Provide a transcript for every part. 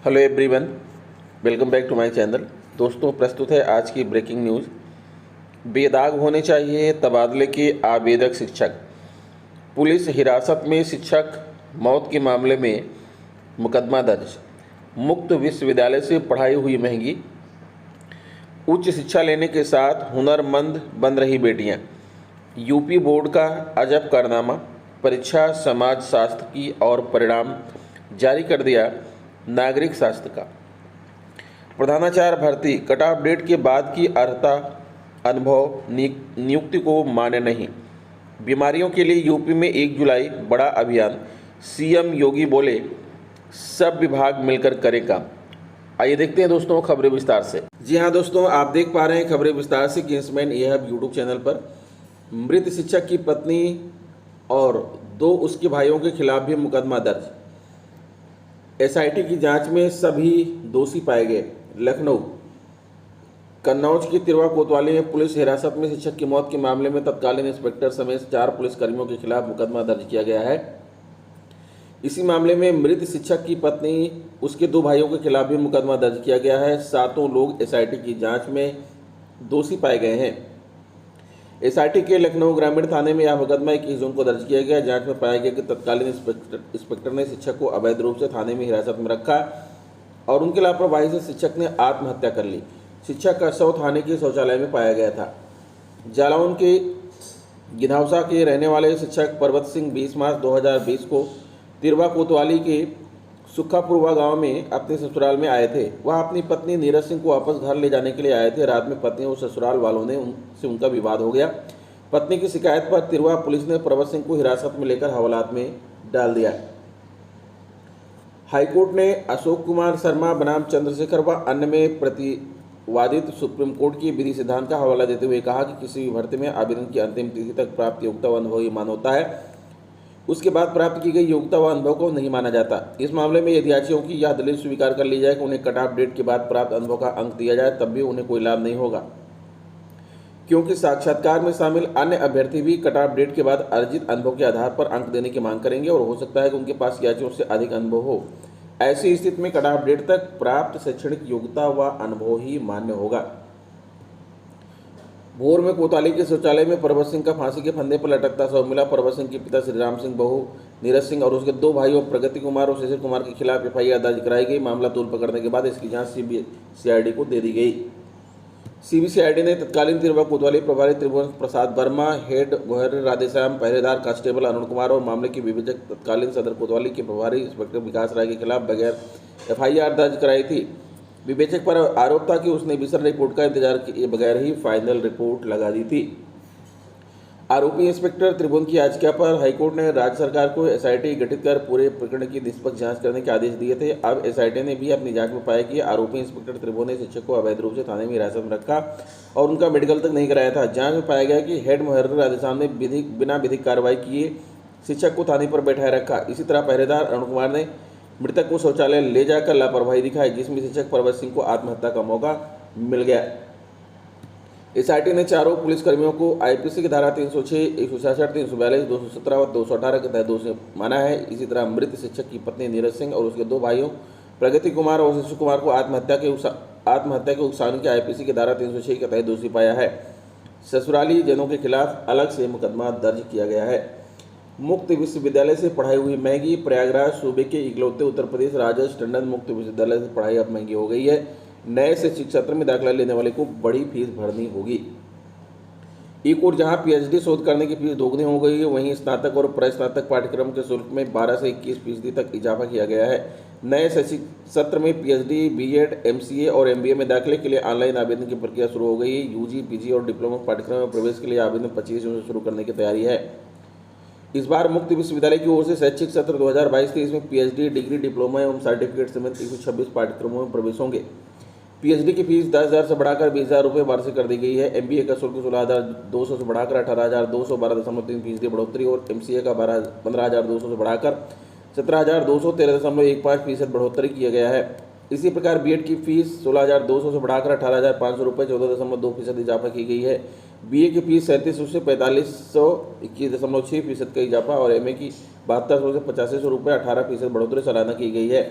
Hello everyone, welcome back to my channel. दोस्तों, प्रस्तुत है आज की ब्रेकिंग न्यूज़। बेदाग होने चाहिए तबादले के आवेदक शिक्षक। पुलिस हिरासत में शिक्षक मौत के मामले में मुकदमा दर्ज। मुक्त विश्वविद्यालय से पढ़ाई हुई महंगी, उच्च शिक्षा लेने के साथ हुनरमंद बन रही बेटियां। यूपी बोर्ड का अजब कारनामा, परीक्षा समाज शास्त्र की और परिणाम जारी कर दिया नागरिक शास्त्र का। प्रधानाचार्य भर्ती कट ऑफ डेट के बाद की अर्हता अनुभव नियुक्ति को माने नहीं। बीमारियों के लिए यूपी में 1 जुलाई बड़ा अभियान, सीएम योगी बोले सब विभाग मिलकर करें काम। आइए देखते हैं दोस्तों खबरें विस्तार से। जी हाँ दोस्तों, आप देख पा रहे हैं खबरें विस्तार से किंग्समैन ये हब यूट्यूब चैनल पर। मृत शिक्षक की पत्नी और 2 उसके भाइयों के खिलाफ भी मुकदमा दर्ज। एसआईटी की जांच में सभी दोषी पाए गए। लखनऊ कन्नौज की तिरवा कोतवाली में पुलिस हिरासत में शिक्षक की मौत के मामले में तत्कालीन इंस्पेक्टर समेत 4 पुलिसकर्मियों के खिलाफ मुकदमा दर्ज किया गया है। इसी मामले में मृत शिक्षक की पत्नी, उसके 2 भाइयों के खिलाफ भी मुकदमा दर्ज किया गया है। 7 लोग एसआईटी की जांच में दोषी पाए गए हैं। एसआईटी के लखनऊ ग्रामीण थाने में यह मुकदमा 21 जून को दर्ज किया गया। जांच में पाया गया कि तत्कालीन इंस्पेक्टर ने शिक्षक को अवैध रूप से थाने में हिरासत में रखा और उनकी लापरवाही से शिक्षक ने आत्महत्या कर ली। शिक्षक का शव थाने के शौचालय में पाया गया था। जालौन के गिधौसा के रहने वाले शिक्षक पर्वत सिंह 20 मार्च 2020 को तिरवा कोतवाली के सुखापुरवा गांव में अपने ससुराल में आए थे। वह अपनी पत्नी नीरज सिंह को वापस घर ले जाने के लिए आए थे। रात में पत्नी और ससुराल वालों ने उनसे उनका विवाद हो गया। पत्नी की शिकायत पर तिरवा पुलिस ने पर्वत सिंह को हिरासत में लेकर हवालात में डाल दिया। हाईकोर्ट ने अशोक कुमार शर्मा बनाम चंद्रशेखर व अन्य में प्रतिवादित सुप्रीम कोर्ट की विधि सिद्धांत का हवाला देते हुए कहा कि किसी भी भर्ती में आवेदन की अंतिम तिथि तक प्राप्त योग्यता व अनुभव ही मान होता है, उसके बाद प्राप्त की गई योग्यता व अनुभव को नहीं माना जाता। इस मामले में यदि याचियों की यह दलील स्वीकार कर ली जाए कि उन्हें कट ऑफ डेट के बाद प्राप्त अनुभव का अंक दिया जाए, तब भी उन्हें कोई लाभ नहीं होगा, क्योंकि साक्षात्कार में शामिल अन्य अभ्यर्थी भी कट ऑफ डेट के बाद अर्जित अनुभव के आधार पर अंक देने की मांग करेंगे और हो सकता है कि उनके पास याचियों से अधिक अनुभव हो। ऐसी स्थिति में कट ऑफ डेट तक प्राप्त शैक्षणिक योग्यता व अनुभव ही मान्य होगा। भोर में कोतवाली के शौचालय में पर्वत सिंह का फांसी के फंदे पर लटकता शव मिला। पर्वत सिंह के पिता श्रीराम सिंह, बहू नीरज सिंह और उसके 2 भाइयों प्रगति कुमार और शिशिर कुमार के खिलाफ एफआईआर दर्ज कराई गई। मामला तूल पकड़ने के बाद इसकी जांच सीबीसीआईडी को दे दी गई। सीबीसीआईडी ने तत्कालीन तिरवा कोतवाली प्रभारी त्रिभुवन प्रसाद वर्मा, हेड गोहर राधेश्याम, पहरेदार कांस्टेबल अरुण कुमार और मामले के विवेचक तत्कालीन सदर कोतवाली के प्रभारी इंस्पेक्टर विकास राय के खिलाफ बगैर एफआईआर दर्ज कराई थी। विवेचक पर आरोप था कि उसने विसर रिपोर्ट का इंतजार किए बगैर ही फाइनल रिपोर्ट लगा दी थी। आरोपी इंस्पेक्टर त्रिभुवन की याचिका पर हाईकोर्ट ने राज्य सरकार को एसआईटी गठित कर पूरे प्रकरण की निष्पक्ष जांच करने के आदेश दिए थे। अब एसआईटी ने भी अपनी जांच में पाया कि आरोपी इंस्पेक्टर त्रिभुवन ने शिक्षक को अवैध रूप से थाने में हिरासत में रखा और उनका मेडिकल तक नहीं कराया था। जांच में पाया गया कि हेड मुहर्रिर राधेश्याम ने बिना विधिक कार्रवाई किए शिक्षक को थाने पर बैठाए रखा। इसी तरह पहरेदार अरुण कुमार ने मृतक को शौचालय ले जाकर लापरवाही दिखाई, जिसमें शिक्षक पर्वत सिंह को आत्महत्या का मौका मिल गया। एसआईटी ने 4 पुलिसकर्मियों को आईपीसी की धारा 306, 166, 342, 217 और 218 के तहत दोषी माना है। इसी तरह मृत शिक्षक की पत्नी नीरज सिंह और उसके 2 भाइयों प्रगति कुमार और शिशु कुमार को आत्महत्या के उकसाने की आईपीसी की धारा 306 के तहत दोषी पाया है। ससुराली जनों के खिलाफ अलग से मुकदमा दर्ज किया गया है। मुक्त विश्वविद्यालय से पढ़ाई हुई महंगी। प्रयागराज सूबे के इकलौते उत्तर प्रदेश राजर्षि टंडन मुक्त विश्वविद्यालय से पढ़ाई अब महंगी हो गई है। नए शैक्षिक सत्र में दाखिला लेने वाले को बड़ी फीस भरनी होगी। एक और जहां पीएचडी शोध करने की फीस दोगुनी हो गई है, वहीं स्नातक और प्रस्नातक पाठ्यक्रम के शुल्क में 12 से 21% तक इजाफा किया गया है। नए शैक्षिक सत्र में पीएचडी, बीएड, एमसीए और एमबीए में दाखिले के लिए ऑनलाइन आवेदन की प्रक्रिया शुरू हो गई है। यूजी, पीजी और डिप्लोमा पाठ्यक्रम में प्रवेश के लिए आवेदन 25 जून से शुरू करने की तैयारी है। इस बार मुक्त विश्वविद्यालय की ओर से शैक्षिक सत्र 2022-23 में पीएचडी, डिग्री, डिप्लोमा एवं सर्टिफिकेट समेत 126 पाठ्यक्रमों में प्रवेश होंगे। पीएचडी की फीस 10,000 से बढ़ाकर 20,000 रुपये वार्षिक कर दी गई है। एमबीए का शुल्क 16,200 से बढ़ाकर 18,200, 12.3% बढ़ोतरी और एमसीए का 15,200 से बढ़ाकर 17,200, 13.15% बढ़ोतरी किया गया है। इसी प्रकार बीएड की फीस 16,200 से बढ़ाकर 18,500 रुपये 14.2% इजाफा की गई है। बीए की फीस 3700 से 4500 21.6% का इजाफा और एमए की 7200 से 8500 रुपये 18% बढ़ोतरी सालाना की गई है।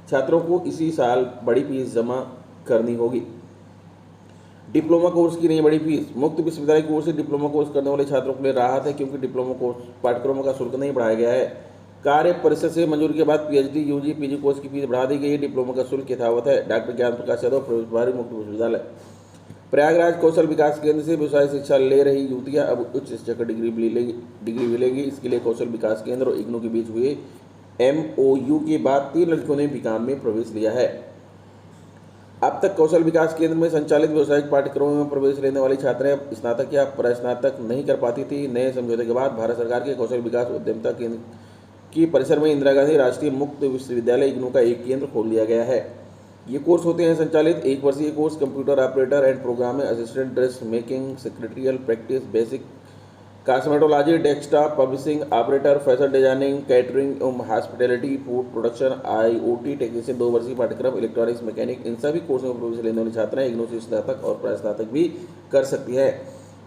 छात्रों को इसी साल बड़ी फीस जमा करनी होगी। डिप्लोमा कोर्स की नहीं बड़ी फीस। मुक्त विश्वविद्यालय कोर्स से डिप्लोमा कोर्स करने वाले छात्रों के लिए राहत है, क्योंकि डिप्लोमा कोर्स पाठ्यक्रमों का शुल्क नहीं बढ़ाया गया है। कार्य परिषद से मंजूरी के बाद पीएचडी, यूजी, पीजी कोर्स की फीस बढ़ा दी गई है। डिप्लोमा का शुल्क यथावत है। डॉक्टर ज्ञान प्रकाश यादव, प्रभारी मुक्त विश्वविद्यालय। प्रयागराज कौशल विकास केंद्र से व्यवसाय शिक्षा ले रही युवतियां अब उच्च शिक्षा की डिग्री मिलेगी। इसके लिए कौशल विकास केंद्र और इग्नू के बीच हुए MOU के बाद 3 लड़कियों ने बीकॉम में प्रवेश लिया है। अब तक कौशल विकास केंद्र में संचालित व्यावसायिक पाठ्यक्रमों में प्रवेश लेने वाली छात्राएं स्नातक या परास्नातक नहीं कर पाती थी। नए समझौते के बाद भारत सरकार के कौशल विकास उद्यमिता केंद्र की परिसर में इंदिरा गांधी राष्ट्रीय मुक्त विश्वविद्यालय इग्नू का एक केंद्र खोल दिया गया है। ये कोर्स होते हैं संचालित 1 वर्षीय course, computer operator and programming assistant, dress making, secretarial practice, basic cosmetology, desktop publishing operator, fashion designing, catering एवं hospitality, food production, IoT technician 2 वर्षीय पाठ्यक्रम, इलेक्ट्रॉनिक्स मैकेनिक। इन सभी कोर्सों में प्रवेश लेने वाली छात्राएं इग्नू से स्नातक और परास्नातक भी कर सकती हैं।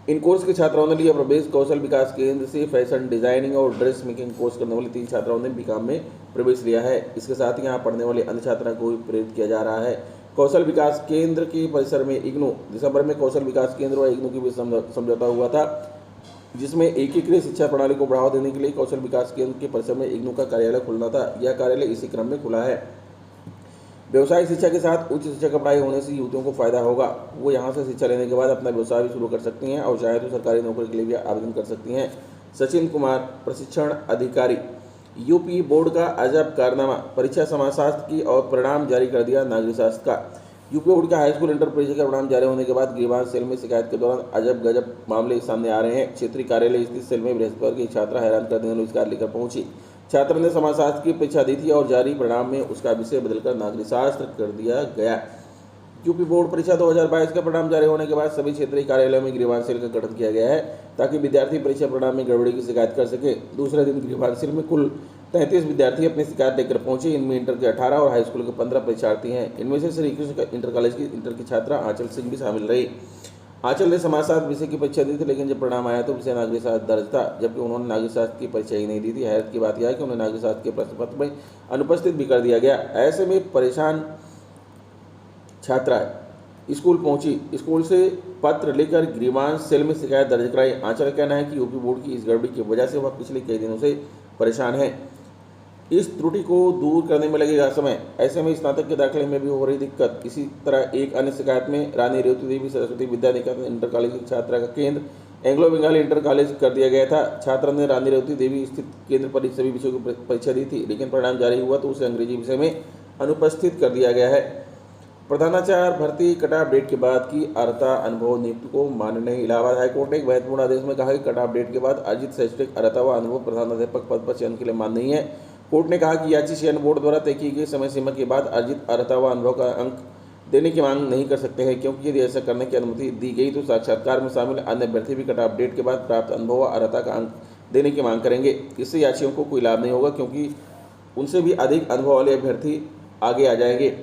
इन कोर्स के छात्राओं ने लिया प्रवेश। कौशल विकास केंद्र से फैशन डिजाइनिंग और ड्रेस मेकिंग कोर्स करने वाली 3 छात्राओं ने बीकॉम में प्रवेश लिया है। इसके साथ ही यहाँ पढ़ने वाले अन्य छात्राओं को भी प्रेरित किया जा रहा है। कौशल विकास केंद्र के परिसर में इग्नू दिसंबर में कौशल विकास केंद्र और इग्नू के बीच समझौता हुआ था, जिसमें एकीकृत शिक्षा प्रणाली को बढ़ावा देने के लिए कौशल विकास केंद्र के परिसर में इग्नू का कार्यालय खुलना था। यह कार्यालय इसी क्रम में खुला है। व्यवसायिक शिक्षा के साथ उच्च शिक्षा का पढ़ाई होने से युवतियों को फायदा होगा। वो यहाँ से शिक्षा लेने के बाद अपना व्यवसाय भी शुरू कर सकती हैं और चाहे तो सरकारी नौकरी के लिए भी आवेदन कर सकती हैं। सचिन कुमार, प्रशिक्षण अधिकारी। यूपी बोर्ड का अजब कारनामा। परीक्षा समाजशास्त्र की और परिणाम जारी कर दिया नागरिक शास्त्र का। यूपी बोर्ड का हाईस्कूल इंटर परीक्षा का परिणाम जारी होने के बाद ग्रीवांस सेल में शिकायत के दौरान अजब गजब मामले सामने आ रहे हैं। क्षेत्रीय कार्यालय स्थित सेल में बृहस्पतिवार की छात्रा हैरान कर देने वाली शिकायत लेकर पहुंची। छात्र ने समाजशास्त्र की परीक्षा दी थी और जारी परिणाम में उसका विषय बदलकर नागरिक शास्त्र कर दिया गया। यूपी बोर्ड परीक्षा 2022 का परिणाम जारी होने के बाद सभी क्षेत्रीय कार्यालयों में ग्रीवांस सेल का गठन किया गया है, ताकि विद्यार्थी परीक्षा परिणाम में गड़बड़ी की शिकायत कर सके। दूसरे दिन ग्रीवांस सेल में कुल 33 विद्यार्थी अपनी शिकायत लेकर पहुंचे। इनमें इंटर के 18 और हाईस्कूल के 15 परीक्षार्थी हैं। इनमें से श्री कृष्ण इंटर कॉलेज की इंटर की छात्रा आंचल सिंह भी शामिल रही। आंचल ने समाजशास्त्र विषय की परीक्षा दी थी, लेकिन जब परिणाम आया तो विषय नागरिक शास्त्र दर्ज था, जबकि उन्होंने नागरिक शास्त्र की परीक्षा ही नहीं दी थी। हैरत की बात यह है कि उन्हें नागरिक शास्त्र के प्रश्न पत्र में अनुपस्थित भी कर दिया गया। ऐसे में परेशान छात्रा स्कूल पहुंची। स्कूल से पत्र लेकर ग्रीवांस सेल में शिकायत दर्ज कराई। आंचल का कहना है कि यूपी बोर्ड की इस गड़बड़ी की वजह से वह पिछले कई दिनों से परेशान है। इस त्रुटि को दूर करने में लगेगा समय। ऐसे में स्नातक के दाखिले में भी हो रही दिक्कत। इसी तरह एक अन्य शिकायत में रानी रेवती देवी सरस्वती विद्या निकेतन इंटर कॉलेज की छात्रा का केंद्र एंग्लो बंगाली इंटर कॉलेज कर दिया गया था। छात्रा ने रानी रेवती देवी स्थित केंद्र पर सभी विषयों की परीक्षा दी थी, लेकिन परिणाम जारी हुआ तो उसे अंग्रेजी विषय में अनुपस्थित कर दिया गया है। प्रधानाचार्य भर्ती कट ऑफ डेट के बाद की अर्हता अनुभव नियुक्ति को मान्य नहीं। इलाहाबाद हाईकोर्ट ने एक महत्वपूर्ण आदेश में कहा कि कट ऑफ डेट के बाद अर्जित शैक्षणिक अर्हता व अनुभव प्रधानाध्यापक पद पर चयन के लिए मान्य नहीं है। कोर्ट ने कहा कि याची चयन बोर्ड द्वारा तय की गई समय सीमा के बाद अर्जित अर्हता व अनुभव का अंक देने की मांग नहीं कर सकते हैं, क्योंकि यदि ऐसा करने की अनुमति दी गई तो साक्षात्कार में शामिल अन्य अभ्यर्थी भी कट ऑफ डेट के बाद प्राप्त अनुभव व अर्हता का अंक देने की मांग करेंगे। इससे याचियों को कोई लाभ नहीं होगा, क्योंकि उनसे भी अधिक अनुभव वाले अभ्यर्थी आगे आ जाएंगे।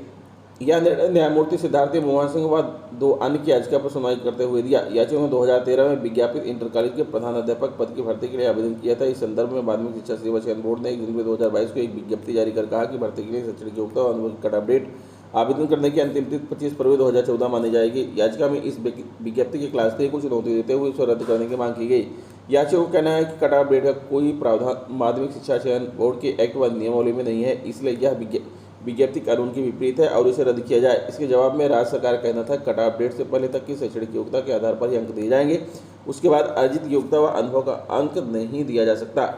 यह निर्णय न्यायमूर्ति सिद्धार्थी मोहन सिंह व 2 अन्य की याचिका पर सुनवाई करते हुए दिया। याचिका में 2013 में विज्ञापित इंटर कॉलेज के प्रधानाध्यापक पद की भर्ती के लिए आवेदन किया था। इस संदर्भ में माध्यमिक शिक्षा सेवा चयन बोर्ड ने 1 जनवरी 2022 को एक विज्ञप्ति जारी कर कहा कि भर्ती के लिए शैक्षणिक योग्यता और अनुभव कट ऑफ डेट आवेदन करने की अंतिम तिथि 25 फरवरी 2014 मानी जाएगी। याचिका में इस विज्ञप्ति के क्लास 3 को चुनौती देते हुए इसे रद्द करने की मांग की गई। याचिका का कहना है कि कट ऑफ डेट का कोई प्रावधान माध्यमिक शिक्षा चयन बोर्ड के एक्ट व नियमावली में नहीं है, इसलिए यह विज्ञप्ति कानून के विपरीत है और इसे रद्द किया जाए। इसके जवाब में राज्य सरकार का कहना था कट ऑफ डेट से पहले तक की शैक्षणिक योग्यता के आधार पर ही अंक दिए जाएंगे। उसके बाद अर्जित योग्यता व अनुभव का अंक नहीं दिया जा सकता।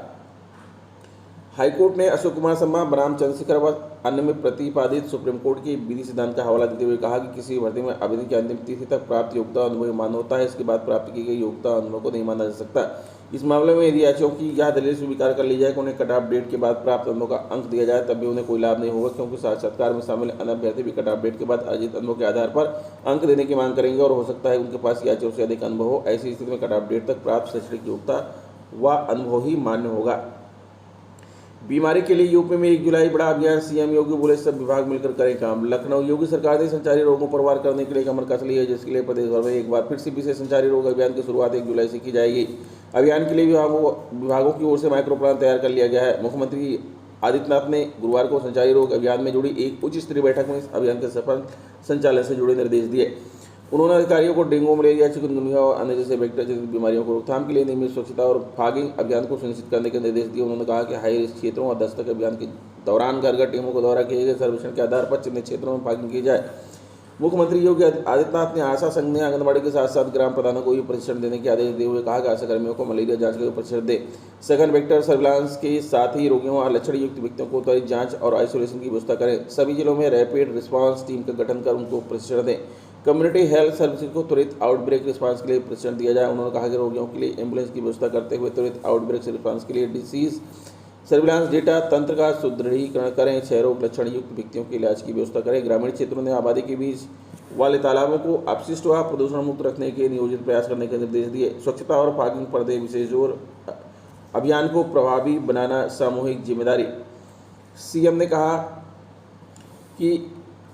हाईकोर्ट ने अशोक कुमार शर्मा, बनाम चंद्रशेखर व अन्य में प्रतिपादित सुप्रीम कोर्ट के विधि सिद्धांत का हवाला देते हुए कहा कि किसी भर्ती में आवेदन की अंतिम तिथि तक प्राप्त योग्यता अनुभव मान्य होता है, इसके बाद प्राप्त की गई योग्यता अनुभव को नहीं माना जा सकता। इस मामले में यदि याचियों की यह दलील स्वीकार कर ली जाए कि उन्हें कट ऑफ डेट के बाद प्राप्त अनुभव का अंक दिया जाए, तब भी उन्हें कोई लाभ नहीं होगा, क्योंकि साक्षात्कार में शामिल अन्य अभ्यर्थी भी कट ऑफ डेट के बाद अर्जित अनुभव के आधार पर अंक देने की मांग करेंगे और हो सकता है उनके पास याचियों से अधिक अनुभव हो। ऐसी स्थिति में कट ऑफ डेट तक प्राप्त शैक्षणिक योग्यता व अनुभव ही मान्य होगा। बीमारी के लिए यूपी में 1 जुलाई बड़ा अभियान। सीएम योगी बोले सब विभाग मिलकर करें काम। लखनऊ योगी सरकार ने संचारी रोगों पर वार करने के लिए कमर कस ली है, जिसके लिए प्रदेश भर में एक बार फिर से विशेष संचारी रोग अभियान की शुरुआत 1 जुलाई से की जाएगी। अभियान के लिए विभागों की ओर से माइक्रो प्लान तैयार कर लिया गया है। मुख्यमंत्री आदित्यनाथ ने गुरुवार को संचारी रोग अभियान में जुड़ी एक उच्च स्तरीय बैठक में इस अभियान के सफल संचालन से जुड़े निर्देश दिए। उन्होंने अधिकारियों को डेंगू, मलेरिया, चिकनगुनिया और अन्य जैसे वेक्टर जनित बीमारियों को रोकथाम के लिए नियमित स्वच्छता और फॉगिंग अभियान को सुनिश्चित करने के निर्देश दिए। उन्होंने कहा कि हाई रिस्क क्षेत्रों और दस्तक अभियान के दौरान घर घर टीमों का दौरा किए गए सर्वेक्षण के आधार पर चिन्हित क्षेत्रों में फॉगिंग की जाए। मुख्यमंत्री योगी आदित्यनाथ ने आशा संघ ने आंगनबाड़ी के साथ साथ ग्राम प्रधानों को भी प्रशिक्षण देने के आदेश दिए हुए कहा कि आशा कर्मियों को मलेरिया जांच का भी प्रशिक्षण दे। सघन वेक्टर सर्विलांस के साथ ही रोगियों और लक्षण युक्त व्यक्तियों को त्वरित जांच और आइसोलेशन की व्यवस्था करें। सभी जिलों में रैपिड रिस्पांस टीम का गठन कर उनको प्रशिक्षण दें। कम्युनिटी हेल्थ सर्विसेज को त्वरित आउटब्रेक रिस्पांस के लिए प्रशिक्षण दिया जाए। उन्होंने कहा कि रोगियों के लिए एम्बुलेंस की व्यवस्था करते हुए त्वरित आउटब्रेक रिस्पांस के लिए डिसीज सर्विलांस डेटा तंत्र का सुदृढ़ीकरण करें। क्षय रोग लक्षण युक्त व्यक्तियों के इलाज की व्यवस्था करें। ग्रामीण क्षेत्रों में आबादी के बीच वाले तालाबों को अपशिष्ट व प्रदूषण मुक्त रखने के नियोजित प्रयास करने के निर्देश दिए। स्वच्छता और फॉगिंग पर दे विशेष जोर। अभियान को प्रभावी बनाना सामूहिक जिम्मेदारी। सीएम ने कहा कि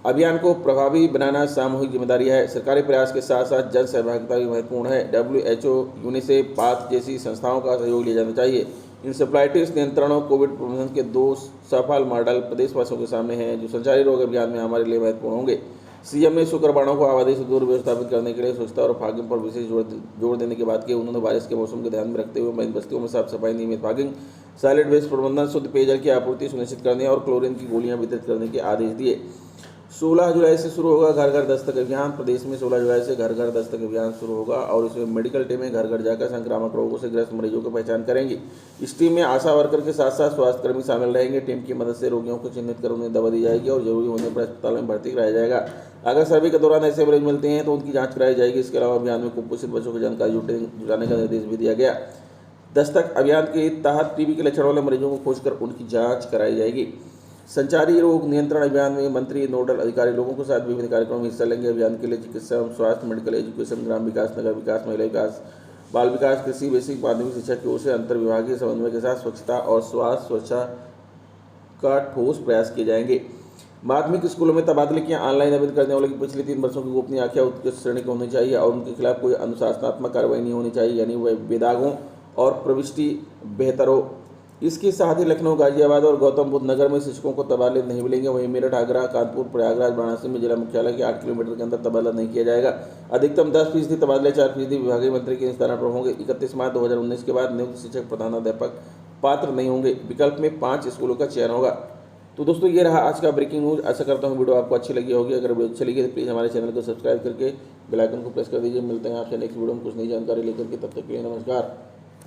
अभियान को प्रभावी बनाना सामूहिक जिम्मेदारी है। सरकारी प्रयास के साथ साथ जन सहभागिता भी महत्वपूर्ण है। WHO, यूनिसेफ, पाथ जैसी संस्थाओं का सहयोग लिया जाना चाहिए। इंसेफ्लाइटिस नियंत्रण और कोविड प्रबंधन के 2 सफल मॉडल प्रदेशवासियों के सामने हैं जो संचारी रोग अभियान में हमारे लिए महत्वपूर्ण होंगे। सीएम ने शुक्रबाणों को आबादी से दूर व्यवस्थापित करने के लिए स्वच्छता और फॉगिंग पर विशेष जोर देने की बात की। उन्होंने बारिश के मौसम को ध्यान में रखते हुए बस्तियों में साफ सफाई, नियमित फॉगिंग, सॉलिड वेस्ट प्रबंधन, शुद्ध पेयजल की आपूर्ति सुनिश्चित करने और क्लोरीन की गोलियां वितरित करने के आदेश दिए। 16 जुलाई से शुरू होगा घर घर दस्तक अभियान। प्रदेश में 16 जुलाई से घर घर दस्तक अभियान शुरू होगा और इसमें मेडिकल टीमें घर घर जाकर संक्रामक रोगों से ग्रस्त मरीजों की पहचान करेंगी। इस टीम में आशा वर्कर के साथ साथ स्वास्थ्यकर्मी शामिल रहेंगे। टीम की मदद से रोगियों को चिन्हित कर उन्हें दवा दी जाएगी और जरूरी होने पर अस्पताल में भर्ती कराया जाएगा। अगर सर्वे के दौरान ऐसे मरीज मिलते हैं तो उनकी जाँच कराई जाएगी। इसके अलावा अभियान में कुपोषित बच्चों की जानकारी जुटाने का निर्देश भी दिया गया। दस्तक अभियान के तहत टीबी के लक्षण वाले मरीजों को खोजकर उनकी जाँच कराई जाएगी। संचारी रोग नियंत्रण अभियान में मंत्री, नोडल अधिकारी लोगों के साथ विभिन्न कार्यक्रमों में हिस्सा लेंगे। अभियान के लिए चिकित्सा एवं स्वास्थ्य, मेडिकल एजुकेशन, ग्राम विकास, नगर विकास, महिला विकास, बाल विकास, कृषि, बेसिक माध्यमिक शिक्षा की ओर से अंतर विभागीय समन्वय के साथ स्वच्छता और स्वास्थ्य सुरक्षा का ठोस प्रयास किए जाएंगे। माध्यमिक स्कूलों में तबादले के ऑनलाइन आवेदन करने वालों की पिछले 3 वर्षों की गोपनीय आख्या उत्कृष्ट श्रेणी की होनी चाहिए और उनके खिलाफ कोई अनुशासनात्मक कार्रवाई नहीं होनी चाहिए, यानी वह बेदागों और प्रविष्टि बेहतर हो। इसके साथ ही लखनऊ, गाजियाबाद और गौतम बुद्ध नगर में शिक्षकों को तबादले नहीं मिलेंगे। वहीं मेरठ, आगरा, कानपुर, प्रयागराज, वाराणसी में जिला मुख्यालय के 8 किलोमीटर के अंदर तबादला नहीं किया जाएगा। अधिकतम 10% तबादले 4% विभागीय मंत्री के स्थान पर होंगे। 31 मार्च 2019 के बाद नियुक्त शिक्षक प्रधानाध्यापक पात्र नहीं होंगे। विकल्प में 5 स्कूलों का चयन होगा। तो दोस्तों, ये रहा आज का ब्रेकिंग न्यूज़। आशा करता हूँ वीडियो आपको अच्छी लगी होगी। अगर वीडियो अच्छी लगी तो प्लीज़ हमारे चैनल को सब्सक्राइब करके बेल आइकन को प्रेस कर दीजिए। मिलते हैं आपसे नेक्स्ट वीडियो में कुछ नई जानकारी लेकर के। तब तक के लिए नमस्कार।